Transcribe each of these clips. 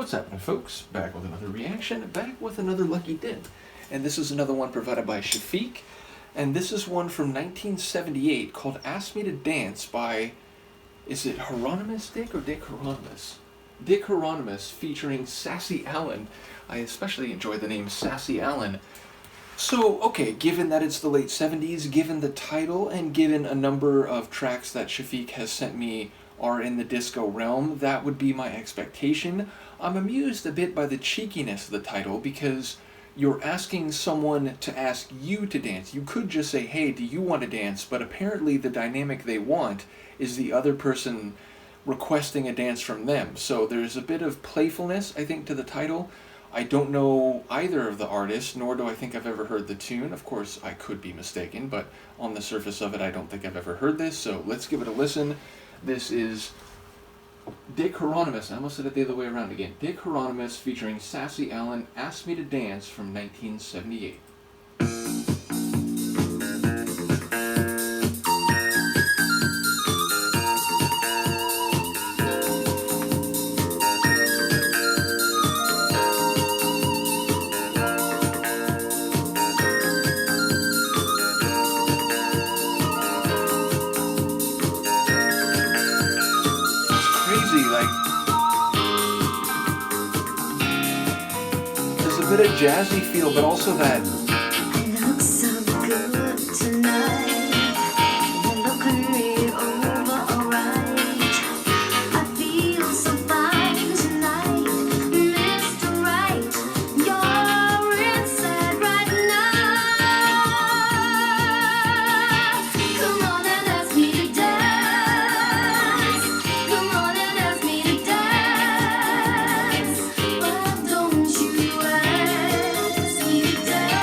What's happening, folks? Back with another reaction, back with another lucky dip. And this is another one provided by Chafic. And this is one from 1978 called Ask Me to Dance by, is it Hieronymus Dick or Dick Hieronymus? Dick Hieronymus featuring Sassy Alan. I especially enjoy the name Sassy Alan. So, okay, given that it's the late 70s, given the title, and given a number of tracks that Chafic has sent me are in the disco realm, that would be my expectation. I'm amused a bit by the cheekiness of the title because you're asking someone to ask you to dance. You could just say, hey, do you want to dance? But apparently the dynamic they want is the other person requesting a dance from them. So there's a bit of playfulness, I think, to the title. I don't know either of the artists, nor do I think I've ever heard the tune. Of course, I could be mistaken, but on the surface of it, I don't think I've ever heard this, so let's give it a listen. This is Dick Hieronymus. I almost said it the other way around again. Dick Hieronymus featuring Sassy Alan, Ask Me to Dance from 1978. There's a bit of jazzy feel, but also that look so good tonight. You're looking me over alright. I feel so fine tonight, Mr. Right. You're inside right now. Come on and ask me to dance. Come on and ask me to dance. Why don't you ask me to dance?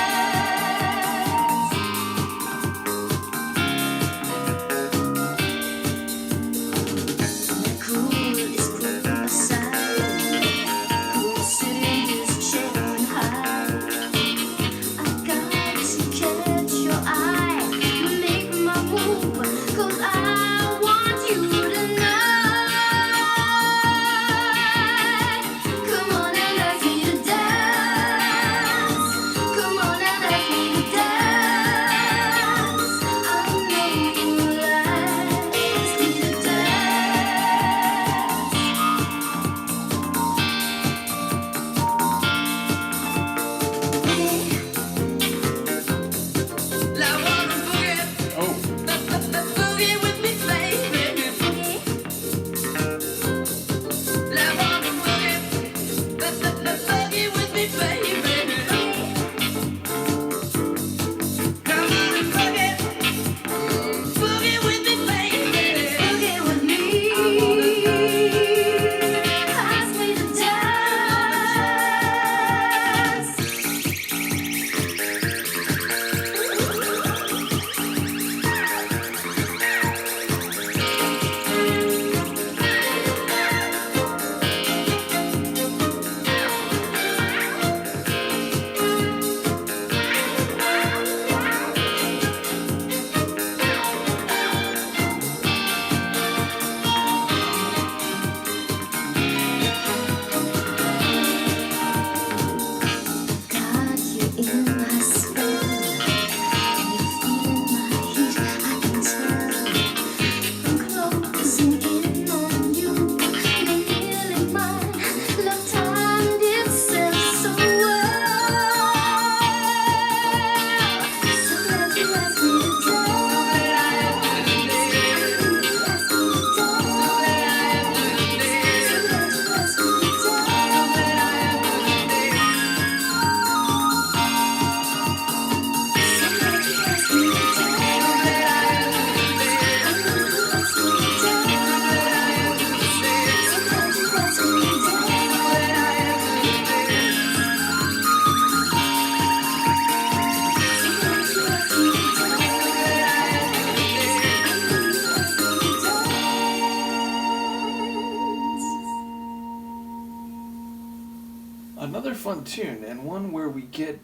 another fun tune, and one where we get,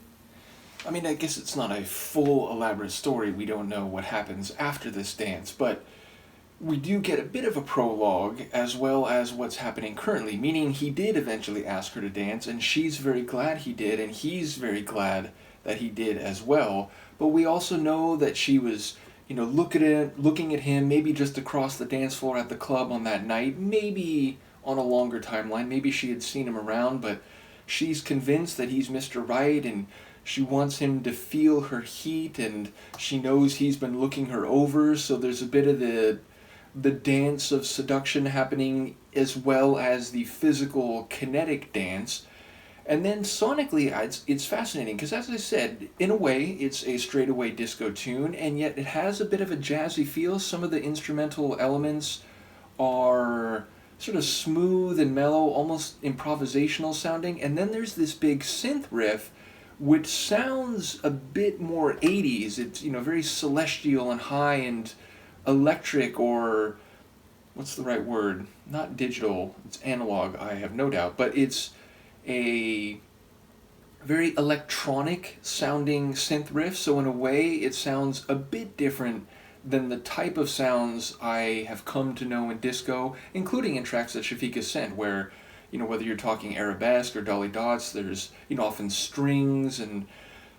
I mean, I guess it's not a full elaborate story. We don't know what happens after this dance, but we do get a bit of a prologue as well as what's happening currently, meaning he did eventually ask her to dance, and she's very glad he did, and he's very glad that he did as well. But we also know that she was, looking at him, maybe just across the dance floor at the club on that night, maybe on a longer timeline, maybe she had seen him around, but she's convinced that he's Mr. Right, and she wants him to feel her heat, and she knows he's been looking her over, so there's a bit of the dance of seduction happening as well as the physical kinetic dance. And then sonically, it's fascinating because, as I said, in a way, it's a straightaway disco tune, and yet it has a bit of a jazzy feel. Some of the instrumental elements are sort of smooth and mellow, almost improvisational sounding, and then there's this big synth riff which sounds a bit more 80s. It's, very celestial and high and electric, or what's the right word? Not digital, it's analog, I have no doubt, but it's a very electronic sounding synth riff, so in a way it sounds a bit different than the type of sounds I have come to know in disco, including in tracks that Chafic has sent, where, whether you're talking arabesque or dolly dots, there's, often strings and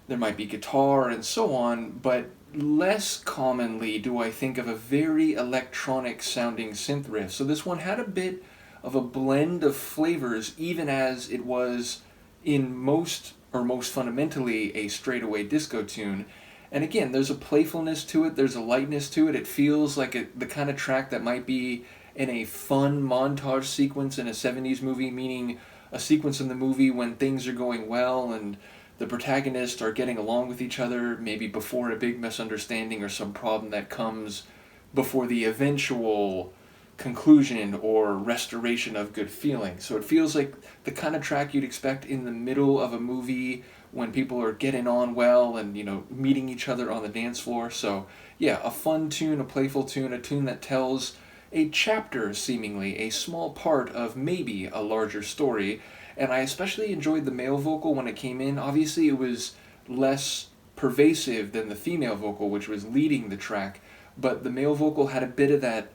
there might be guitar and so on, but less commonly do I think of a very electronic sounding synth riff. So this one had a bit of a blend of flavors, even as it was in most fundamentally a straightaway disco tune. And again, there's a playfulness to it, there's a lightness to it. It feels like the kind of track that might be in a fun montage sequence in a 70s movie, meaning a sequence in the movie when things are going well and the protagonists are getting along with each other, maybe before a big misunderstanding or some problem that comes before the eventual conclusion or restoration of good feeling. So it feels like the kind of track you'd expect in the middle of a movie when people are getting on well and, meeting each other on the dance floor. So yeah, a fun tune, a playful tune, a tune that tells a chapter, seemingly, a small part of maybe a larger story. And I especially enjoyed the male vocal when it came in. Obviously it was less pervasive than the female vocal, which was leading the track, but the male vocal had a bit of that,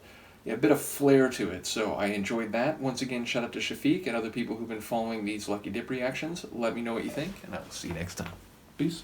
a bit of flair to it, so I enjoyed that. Once again, shout out to Chafic and other people who've been following these Lucky Dip reactions. Let me know what you think, and I will see you next time. Peace.